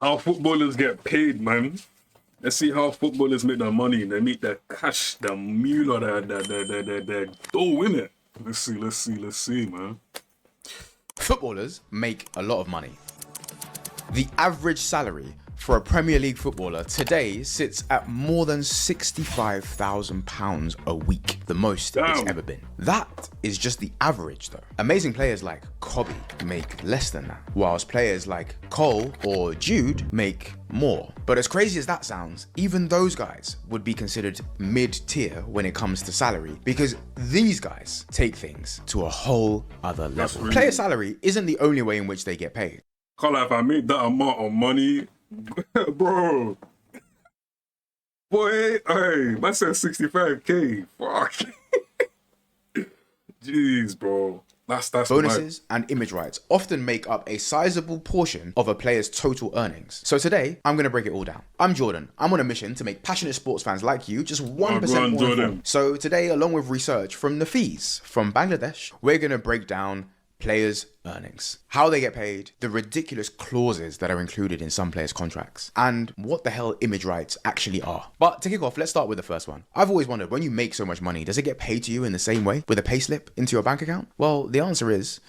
How footballers get paid, man. Let's see how footballers make their money. They make their cash, their mule, or their dough in it. Let's see, man. Footballers make a lot of money. The average salary for a Premier League footballer today sits at more than £65,000 a week, the most it's ever been. That is just the average though. Amazing players like Kobe make less than that, whilst players like Cole or Jude make more. But as crazy as that sounds, even those guys would be considered mid-tier when it comes to salary, because these guys take things to a whole other level. Really... Player salary isn't the only way in which they get paid. Can't lie, if I made that amount of money, bro. Boy, hey, man said 65K. Fuck. Jeez, bro. That's bonuses and image rights often make up a sizable portion of a player's total earnings. So today, I'm going to break it all down. I'm Jordan. I'm on a mission to make passionate sports fans like you just 1% more informed. So today, along with research from Nafeez from Bangladesh, we're going to break down players' earnings, how they get paid, the ridiculous clauses that are included in some players' contracts, and what the hell image rights actually are. But to kick off, let's start with the first one. I've always wondered, when you make so much money, does it get paid to you in the same way with a payslip into your bank account? Well, the answer is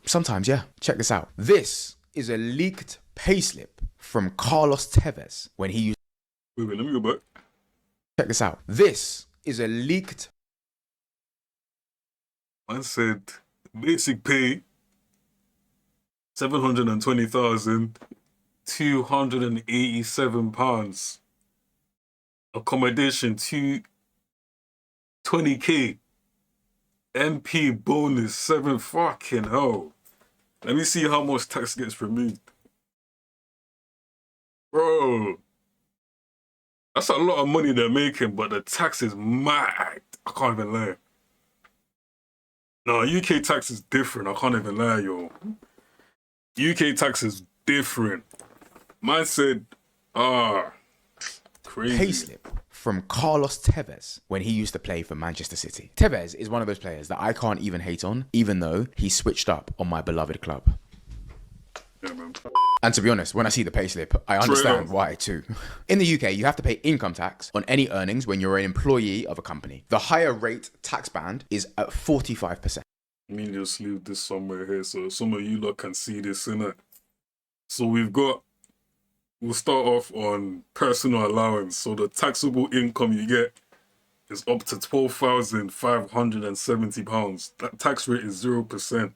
sometimes, yeah. Check this out. This is a leaked payslip from Carlos Tevez when he used... Wait, let me go back. Check this out. This is a leaked... Man said... basic pay, £720,287. Accommodation, 20K. MP bonus, 7 fucking hell. Let me see how much tax gets removed. Bro. That's a lot of money they're making, but the tax is mad. I can't even lie. No, UK tax is different. I can't even lie, yo. UK tax is different. Mine said, crazy. Payslip from Carlos Tevez when he used to play for Manchester City. Tevez is one of those players that I can't even hate on, even though he switched up on my beloved club. Yeah, man. And to be honest, when I see the payslip, I understand why too. In the UK, you have to pay income tax on any earnings when you're an employee of a company. The higher rate tax band is at 45%. Let me just leave this somewhere here so some of you lot can see this, innit? So we'll start off on personal allowance. So the taxable income you get is up to £12,570. That tax rate is 0%.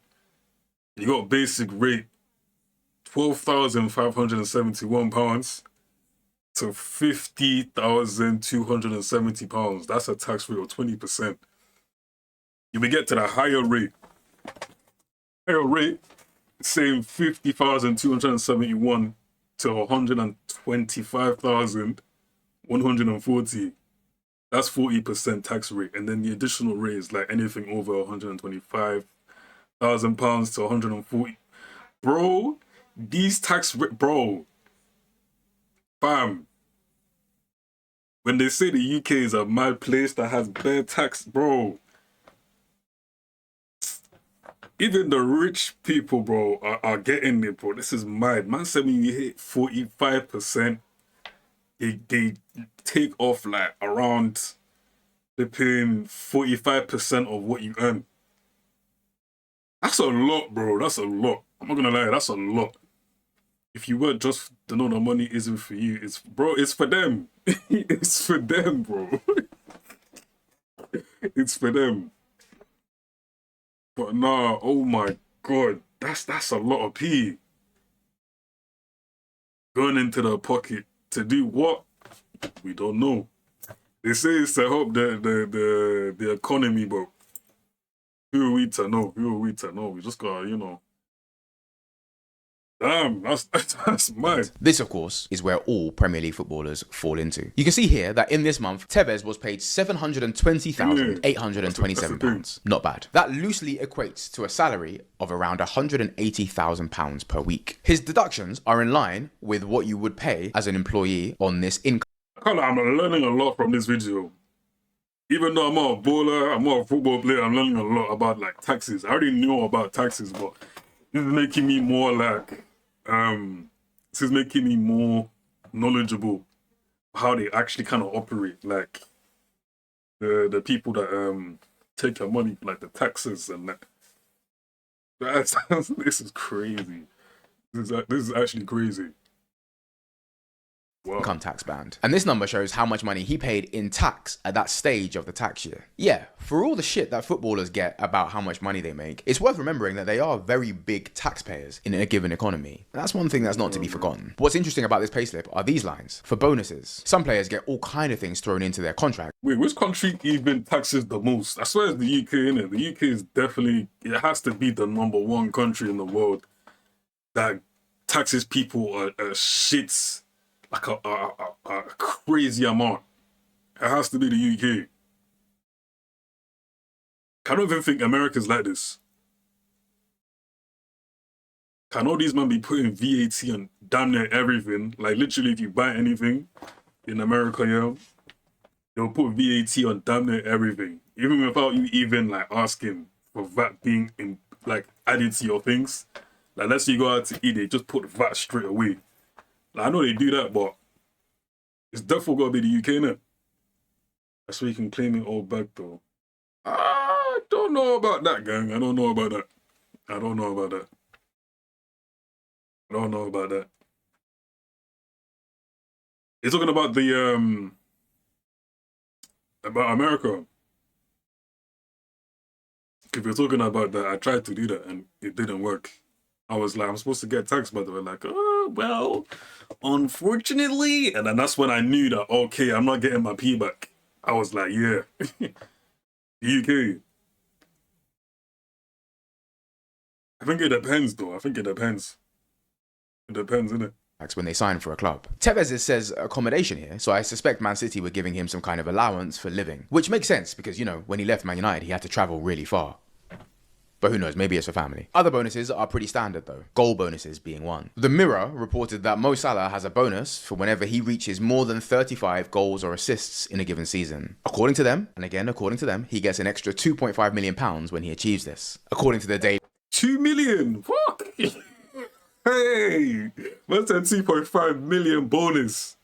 You got basic rate, £12,571 to £50,270. That's a tax rate of 20%. You may get to the higher rate. Same 50,271 to 125,140. That's 40% tax rate. And then the additional rate is like anything over £125,000 to 140. Bro, these tax rate, bro, fam. When they say the UK is a mad place that has bare tax, bro, even the rich people, bro, are getting it, bro. This is mad. Man said when you hit 45%, they take off like around, they're paying 45% of what you earn. That's a lot, bro. That's a lot. I'm not gonna lie, that's a lot. If you were just to know the money isn't for you, it's for them. It's for them, bro. It's for them. But nah, oh my god, that's a lot of P. Going into the pocket to do what? We don't know. They say it's to help the economy, but who are we to know? Who are we to know? We just gotta, you know. Damn, that's mad. This, of course, is where all Premier League footballers fall into. You can see here that in this month, Tevez was paid £720,827. Not bad. That loosely equates to a salary of around £180,000 per week. His deductions are in line with what you would pay as an employee on this income. I'm learning a lot from this video. Even though I'm not a baller, I'm not a football player, I'm learning a lot about like taxes. I already knew about taxes, but this is making me more like This is making me more knowledgeable how they actually kind of operate. Like the people that take your money, like the taxes and that. This is crazy. This is actually crazy. Wow. Income tax band. And this number shows how much money he paid in tax at that stage of the tax year. Yeah, for all the shit that footballers get about how much money they make, it's worth remembering that they are very big taxpayers in a given economy. And that's one thing that's not to be forgotten. What's interesting about this payslip are these lines. For bonuses, some players get all kind of things thrown into their contract. Wait, which country even taxes the most? I swear it's the UK, innit? The UK is definitely, it has to be the #1 country in the world that taxes people shits like a crazy amount. It has to be the UK. I don't even think America's like this. Can all these men be putting VAT on damn near everything? Like literally if you buy anything in America, yeah, they'll put VAT on damn near everything. Even without you even like asking for VAT being added to your things. Like let's say you go out to eat, they just put VAT straight away. Like, I know they do that, but it's definitely got to be the UK, innit? That's where you can claim it all back, though. I don't know about that, gang. I don't know about that. I don't know about that. I don't know about that. You're talking about the, about America. If you're talking about that, I tried to do that and it didn't work. I was like, I'm supposed to get taxed, but they were like, oh, well, unfortunately. And then that's when I knew that, okay, I'm not getting my P back. I was like, yeah, UK. I think it depends, though. I think it depends. It depends, innit? When they sign for a club. Tevez says accommodation here, so I suspect Man City were giving him some kind of allowance for living. Which makes sense, because, you know, when he left Man United, he had to travel really far. But who knows, maybe it's for family. Other bonuses are pretty standard though, goal bonuses being one. The Mirror reported that Mo Salah has a bonus for whenever he reaches more than 35 goals or assists in a given season. According to them, and again according to them, he gets an extra £2.5 million when he achieves this. According to the Daily... 2 million? What? Hey! What's that 2.5 million bonus?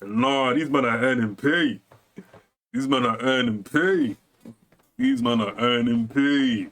Nah, these men are earning pay. These men are earning pay. These men are earning pay.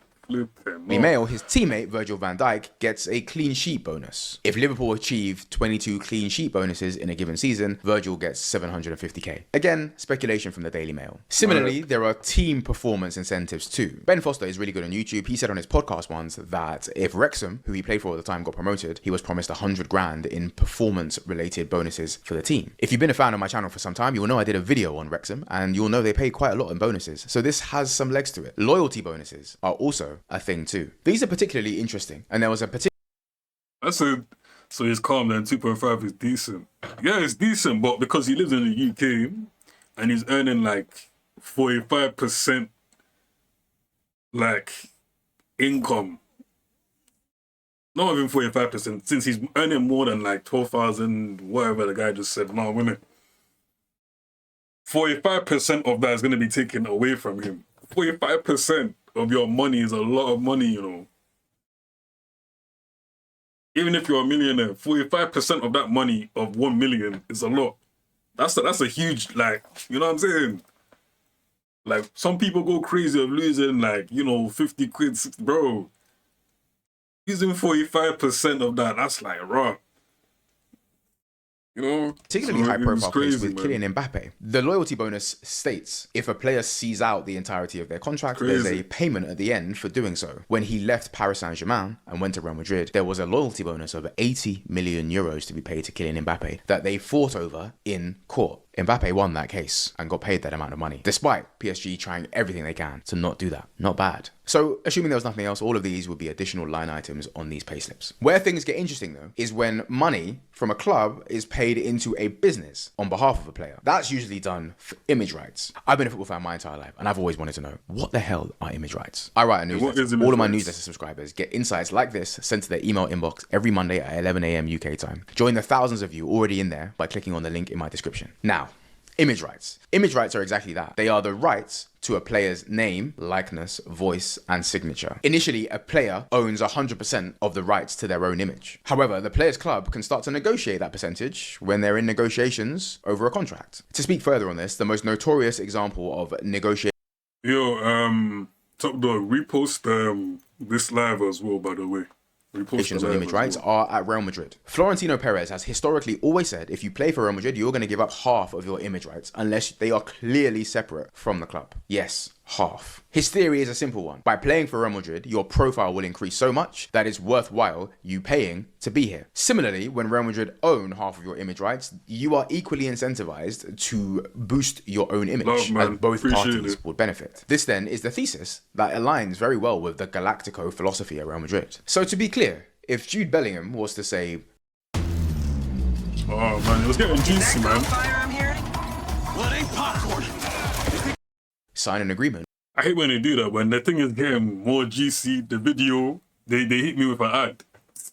Mail, his teammate Virgil van Dijk gets a clean sheet bonus. If Liverpool achieve 22 clean sheet bonuses in a given season, Virgil gets 750k. Again, speculation from the Daily Mail. Similarly, there are team performance incentives too. Ben Foster is really good on YouTube. He said on his podcast once that if Wrexham, who he played for at the time, got promoted, he was promised 100 grand in performance related bonuses for the team. If you've been a fan of my channel for some time, you'll know I did a video on Wrexham and you'll know they pay quite a lot in bonuses. So this has some legs to it. Loyalty bonuses are also a thing too. These are particularly interesting, and there was a particular... So he's calm then, 2.5 is decent. Yeah, it's decent, but because he lives in the UK and he's earning like 45% like income. Not even 45%, since he's earning more than like 12,000, whatever the guy just said, no, women. 45% of that is going to be taken away from him. 45% of your money is a lot of money, you know. Even if you're a millionaire, 45% of that money of 1 million is a lot. That's a huge, like, you know what I'm saying? Like, some people go crazy of losing, like, you know, 50 quid, bro. Using 45% of that, that's like, raw. You know, particularly high-profile case with Kylian Mbappe. The loyalty bonus states if a player sees out the entirety of their contract, there's a payment at the end for doing so. When he left Paris Saint-Germain and went to Real Madrid, there was a loyalty bonus of 80 million euros to be paid to Kylian Mbappe that they fought over in court. Mbappe won that case and got paid that amount of money, despite PSG trying everything they can to not do that. Not bad. So, assuming there was nothing else, all of these would be additional line items on these payslips. Where things get interesting, though, is when money from a club is paid into a business on behalf of a player. That's usually done for image rights. I've been a football fan my entire life, and I've always wanted to know, what the hell are image rights? I write a newsletter. All of my newsletter subscribers get insights like this sent to their email inbox every Monday at 11 a.m. UK time. Join the thousands of you already in there by clicking on the link in my description. Now, Image rights. Image rights are exactly that. They are the rights to a player's name, likeness, voice, and signature. Initially, a player owns 100% of the rights to their own image. However, the player's club can start to negotiate that percentage when they're in negotiations over a contract. To speak further on this, the most notorious example of negotiation. Yo, Top Dog, repost this live as well, by the way. Of image rights are at Real Madrid. Florentino Perez has historically always said if you play for Real Madrid, you're going to give up half of your image rights unless they are clearly separate from the club. Yes, half. His theory is a simple one. By playing for Real Madrid, your profile will increase so much that it's worthwhile you paying to be here. Similarly, when Real Madrid own half of your image rights, you are equally incentivized to boost your own image, as both parties would benefit. This then is the thesis that aligns very well with the Galactico philosophy at Real Madrid. So to be clear, if Jude Bellingham was to say, "Oh man, it was getting juicy, man," sign an agreement. I hate when they do that. When the thing is getting more juicy, the video, they hit me with an ad.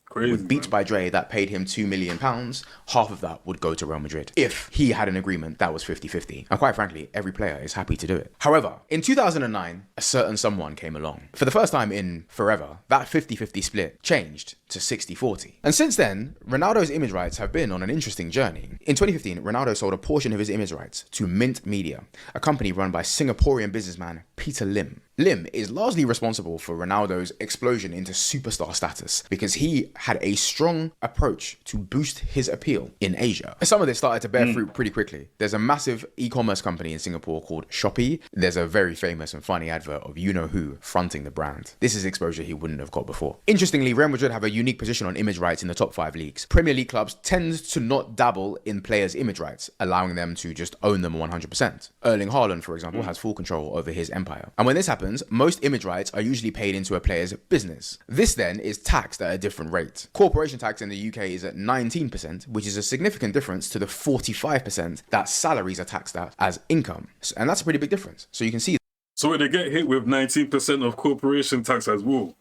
Crazy, with Beats by Dre that paid him £2 million, half of that would go to Real Madrid if he had an agreement that was 50-50. And quite frankly, every player is happy to do it. However, in 2009, a certain someone came along. For the first time in forever, that 50-50 split changed to 60-40. And since then, Ronaldo's image rights have been on an interesting journey. In 2015, Ronaldo sold a portion of his image rights to Mint Media, a company run by Singaporean businessman Peter Lim. Lim is largely responsible for Ronaldo's explosion into superstar status because he had a strong approach to boost his appeal in Asia. Some of this started to bear fruit pretty quickly. There's a massive e-commerce company in Singapore called Shopee. There's a very famous and funny advert of you-know-who fronting the brand. This is exposure he wouldn't have got before. Interestingly, Real Madrid have a unique position on image rights in the top 5 leagues. Premier League clubs tend to not dabble in players' image rights, allowing them to just own them 100%. Erling Haaland, for example, has full control over his empire. And when this happens, most image rights are usually paid into a player's business. This then is taxed at a different rate. Corporation tax in the UK is at 19%, which is a significant difference to the 45% that salaries are taxed at as income. And that's a pretty big difference. So you can see. So they get hit with 19% of corporation tax as well.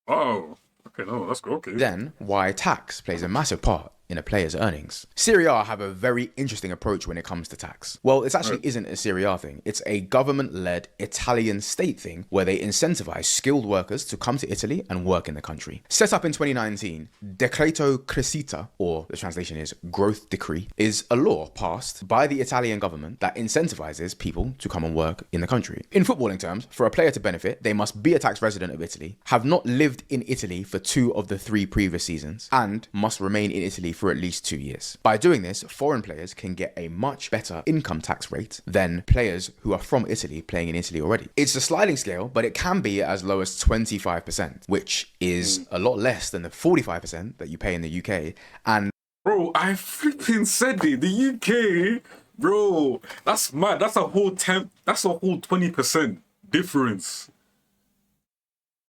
Oh, okay, no, that's good. Okay. Then why tax plays a massive part in a player's earnings. Serie A have a very interesting approach when it comes to tax. Well, it actually isn't a Serie A thing. It's a government-led Italian state thing where they incentivize skilled workers to come to Italy and work in the country. Set up in 2019, Decreto Crescita, or the translation is Growth Decree, is a law passed by the Italian government that incentivizes people to come and work in the country. In footballing terms, for a player to benefit, they must be a tax resident of Italy, have not lived in Italy for 2 of the 3 previous seasons, and must remain in Italy for at least 2 years. By doing this, foreign players can get a much better income tax rate than players who are from Italy playing in Italy already. It's a sliding scale, but it can be as low as 25%, which is a lot less than the 45% that you pay in the UK. And bro, I flipping said it. The UK, bro, that's mad. That's a whole 20% difference.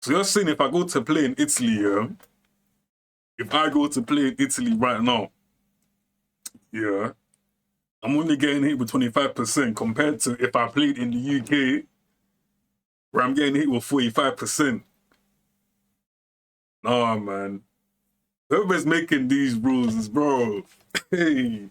So you're saying if I go to play in Italy, yeah, if I go to play in Italy right now, yeah, I'm only getting hit with 25% compared to if I played in the UK, where I'm getting hit with 45%. Nah, man. Whoever's making these rules is, bro, hey.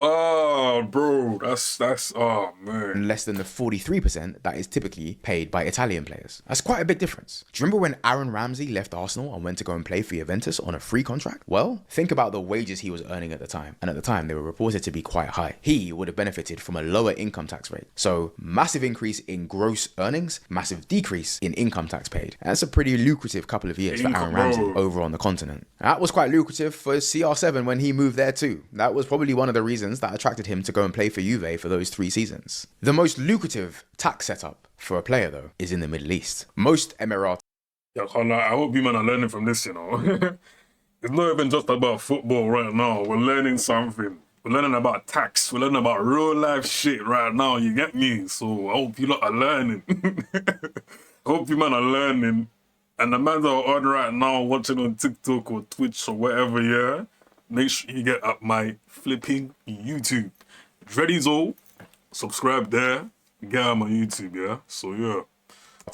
Oh, bro, that's oh, man. less than the 43% that is typically paid by Italian players. That's quite a big difference. Do you remember when Aaron Ramsey left Arsenal and went to go and play for Juventus on a free contract? Well, think about the wages he was earning at the time. And at the time, they were reported to be quite high. He would have benefited from a lower income tax rate. So, massive increase in gross earnings, massive decrease in income tax paid. And that's a pretty lucrative couple of years for Aaron Ramsey over on the continent. That was quite lucrative for CR7 when he moved there too. That was probably one of the reasons that attracted him to go and play for Juve for those 3 seasons. The most lucrative tax setup for a player, though, is in the Middle East. Most Emiratis. Yeah, I hope you man are learning from this, you know. It's not even just about football right now. We're learning something. We're learning about tax. We're learning about real life shit right now, you get me? So I hope you lot are learning. I hope you man are learning. And the man that are on right now, watching on TikTok or Twitch or whatever, yeah, make sure you get up my flipping YouTube. Neezo, subscribe there, get on my YouTube, yeah? So, yeah.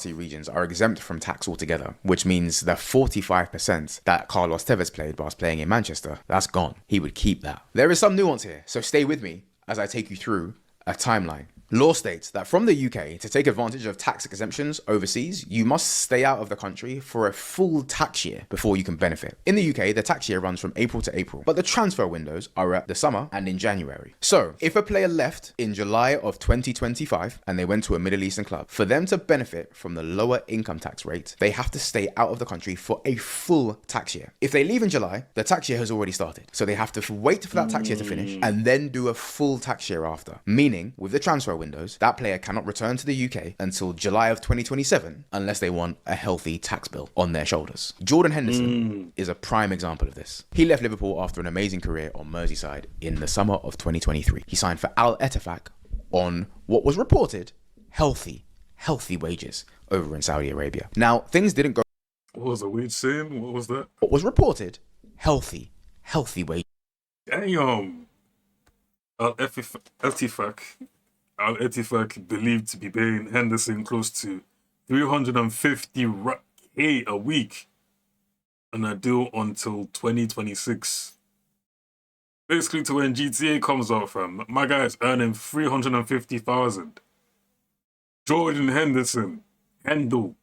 regions are exempt from tax altogether, which means the 45% that Carlos Tevez played whilst playing in Manchester, that's gone. He would keep that. There is some nuance here, so stay with me as I take you through a timeline. Law states that from the UK, to take advantage of tax exemptions overseas, you must stay out of the country for a full tax year before you can benefit. In the UK, the tax year runs from April to April, but the transfer windows are at the summer and in January. So, if a player left in July of 2025 and they went to a Middle Eastern club, for them to benefit from the lower income tax rate, they have to stay out of the country for a full tax year. If they leave in July, the tax year has already started. So they have to wait for that tax year to finish and then do a full tax year after. Meaning, with the transfer windows, that player cannot return to the UK until July of 2027 unless they want a healthy tax bill on their shoulders. Jordan Henderson is a prime example of this. He left Liverpool after an amazing career on Merseyside in the summer of 2023. He signed for Al Ettifaq on what was reported healthy wages over in Saudi Arabia. Now, things didn't go... What was the wage saying? What was that? What was reported healthy wages. Damn. Al Ettifaq believed to be paying Henderson close to 350k a week on a deal until 2026. Basically to when GTA comes out, fam. My guy is earning 350,000. Jordan Henderson. Hendo.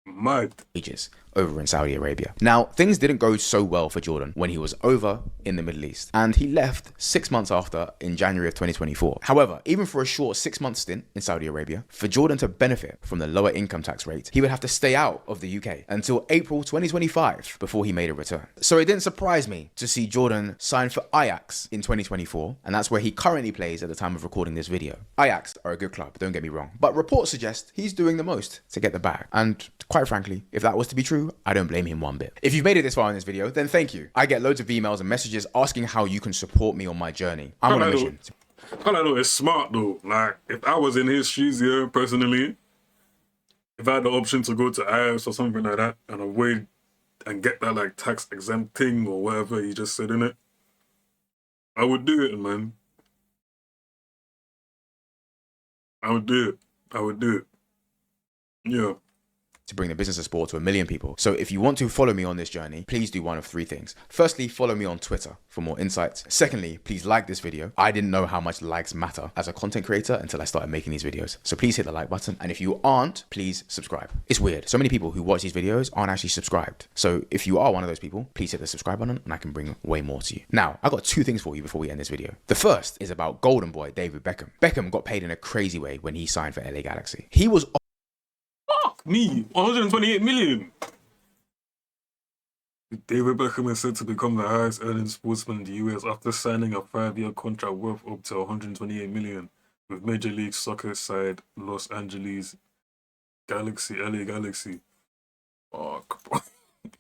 Mad. Wages over in Saudi Arabia. Now, things didn't go so well for Jordan when he was over in the Middle East, and he left 6 months after in January of 2024. However, even for a short 6-month stint in Saudi Arabia, for Jordan to benefit from the lower income tax rate, he would have to stay out of the UK until April 2025 before he made a return. So it didn't surprise me to see Jordan sign for Ajax in 2024, and that's where he currently plays at the time of recording this video. Ajax are a good club, don't get me wrong, but reports suggest he's doing the most to get the bag, and quite frankly, if that was to be true, I don't blame him one bit. If you've made it this far in this video, then thank you. I get loads of emails and messages asking how you can support me on my journey. I'm on a mission. I know it's smart though. Like, if I was in his shoes, yeah, personally, if I had the option to go to Ajax or something like that and avoid and get that like tax exempt thing or whatever he just said in it, I would do it, man. I would do it. Yeah. To bring the business of sport to 1 million people. So if you want to follow me on this journey, please do one of 3 things. Firstly, follow me on Twitter for more insights. Secondly, please like this video. I didn't know how much likes matter as a content creator until I started making these videos. So please hit the like button. And if you aren't, please subscribe. It's weird. So many people who watch these videos aren't actually subscribed. So if you are one of those people, please hit the subscribe button and I can bring way more to you. Now, I got 2 things for you before we end this video. The first is about Golden Boy David Beckham. Beckham got paid in a crazy way when he signed for LA Galaxy. He was me, 128 million. David Beckham is said to become the highest earning sportsman in the US after signing a 5-year contract worth up to 128 million with Major League Soccer side Los Angeles Galaxy, LA Galaxy. Fuck, bro.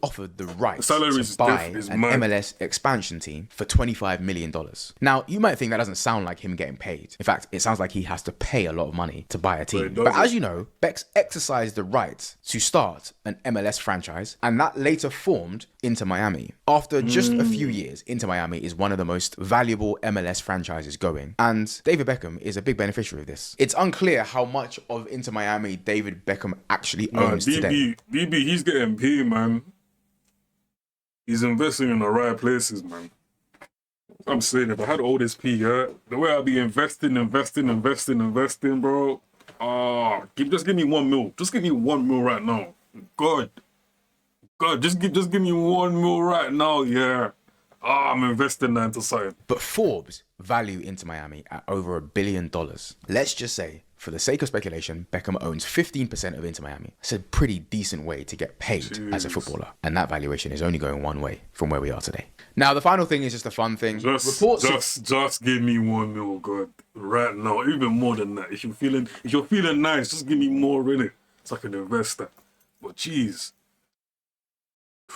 Offered the right to buy an MLS expansion team for $25 million. Now, you might think that doesn't sound like him getting paid. In fact, it sounds like he has to pay a lot of money to buy a team. But as you know, Bex exercised the right to start an MLS franchise, and that later formed Inter Miami. After just a few years, Inter Miami is one of the most valuable MLS franchises going, and David Beckham is a big beneficiary of this. It's unclear how much of Inter Miami David Beckham actually owns today. BB, he's getting paid, man. He's investing in the right places, man. I'm saying, if I had all this P, yeah, the way I'd be investing, bro. Just give me 1 mil. Just give me 1 mil right now. God, just give me 1 mil right now, yeah. I'm investing that into something. But Forbes value Inter Miami at over $1 billion. Let's just say, for the sake of speculation, Beckham owns 15% of Inter Miami. It's a pretty decent way to get paid as a footballer. And that valuation is only going one way from where we are today. Now, the final thing is just a fun thing. Just give me 1 mil, God. Right now. Even more than that. If you're feeling nice, just give me more in it. So I can invest that. But jeez.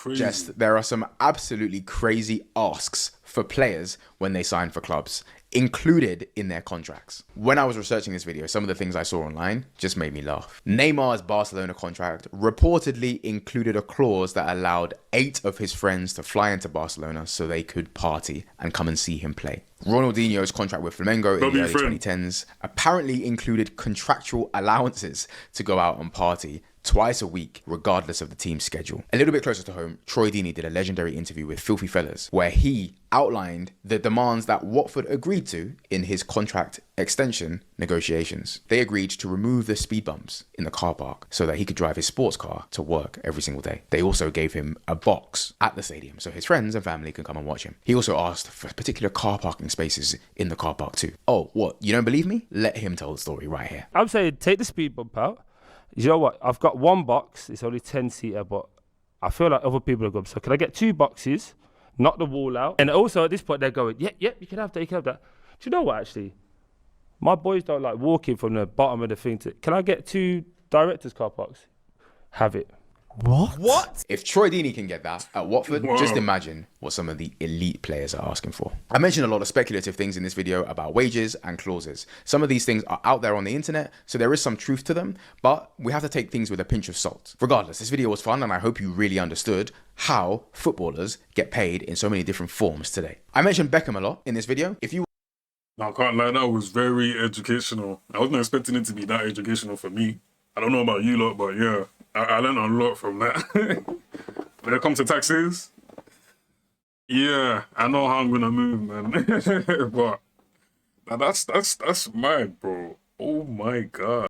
crazy. There are some absolutely crazy asks for players when they sign for clubs, included in their contracts. When I was researching this video, some of the things I saw online just made me laugh. Neymar's Barcelona contract reportedly included a clause that allowed 8 of his friends to fly into Barcelona so they could party and come and see him play. Ronaldinho's contract with Flamengo in the early 2010s apparently included contractual allowances to go out and party twice a week, regardless of the team's schedule. A little bit closer to home, Troy Deeney did a legendary interview with Filthy Fellas, where he outlined the demands that Watford agreed to in his contract extension negotiations. They agreed to remove the speed bumps in the car park so that he could drive his sports car to work every single day. They also gave him a box at the stadium so his friends and family can come and watch him. He also asked for particular car parking spaces in the car park too. Oh, what? You don't believe me? Let him tell the story right here. I'm saying take the speed bump out. You know what? I've got one box. It's only 10-seater, but I feel like other people are good. So can I get 2 boxes, knock the wall out? And also at this point, they're going, yeah, you can have that, you can have that. Do you know what, actually? My boys don't like walking from the bottom of the thing to... Can I get 2 directors' car parks? Have it. What? If Troy Deeney can get that at Watford, just imagine what some of the elite players are asking for. I mentioned a lot of speculative things in this video about wages and clauses. Some of these things are out there on the internet, so there is some truth to them, but we have to take things with a pinch of salt. Regardless, this video was fun and I hope you really understood how footballers get paid in so many different forms today. I mentioned Beckham a lot in this video. If you I can't lie, that was very educational. I wasn't expecting it to be that educational for me. I don't know about you lot, but yeah, I learned a lot from that. When it comes to taxes, yeah, I know how I'm gonna move, man. But that's mad, bro. Oh my God.